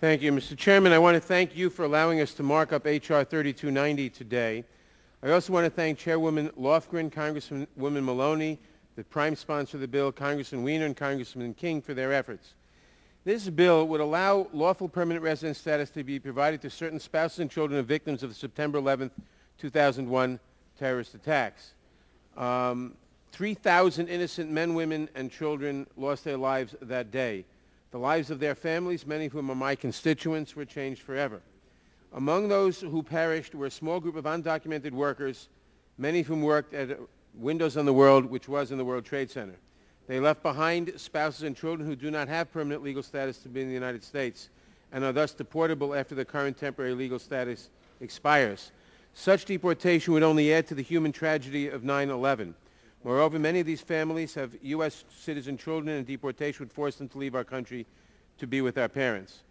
Thank you, Mr. Chairman. I want to thank you for allowing us to mark up H.R. 3290 today. I also want to thank Chairwoman Lofgren, Congresswoman Maloney, the prime sponsor of the bill, Congressman Weiner, and Congressman King for their efforts. This bill would allow lawful permanent resident status to be provided to certain spouses and children of victims of the September 11, 2001 terrorist attacks. 3,000 innocent men, women, and children lost their lives that day. The lives of their families, many of whom are my constituents, were changed forever. Among those who perished were a small group of undocumented workers, many of whom worked at Windows on the World, which was in the World Trade Center. They left behind spouses and children who do not have permanent legal status to be in the United States and are thus deportable after the current temporary legal status expires. Such deportation would only add to the human tragedy of 9/11. Moreover, many of these families have U.S. citizen children, and deportation would force them to leave our country to be with our parents.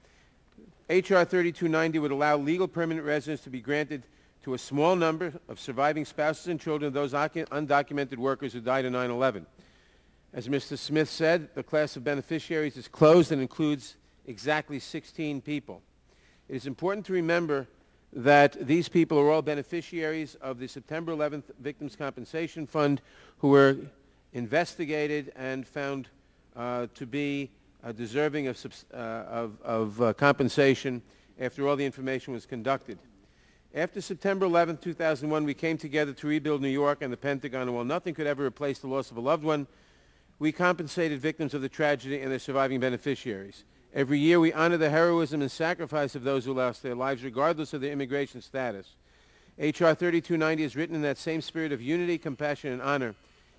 H.R. 3290 would allow legal permanent residence to be granted to a small number of surviving spouses and children of those undocumented workers who died in 9/11. As Mr. Smith said, the class of beneficiaries is closed and includes exactly 16 people. It is important to remember that these people are all beneficiaries of the September 11th Victims' Compensation Fund who were investigated and found to be deserving of compensation after all the information was conducted. After September 11, 2001, we came together to rebuild New York and the Pentagon, and while nothing could ever replace the loss of a loved one, we compensated victims of the tragedy and their surviving beneficiaries. Every year we honor the heroism and sacrifice of those who lost their lives, regardless of their immigration status. H.R. 3290 is written in that same spirit of unity, compassion, and honor.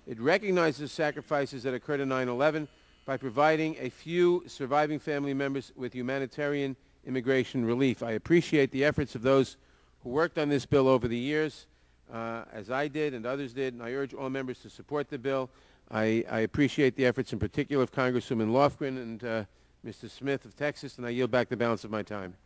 It recognizes the sacrifices that occurred in 9/11 by providing a few surviving family members with humanitarian immigration relief. I appreciate the efforts of those who worked on this bill over the years, as I did and others did, and I urge all members to support the bill. I appreciate the efforts in particular of Congresswoman Lofgren and Mr. Smith of Texas, and I yield back the balance of my time.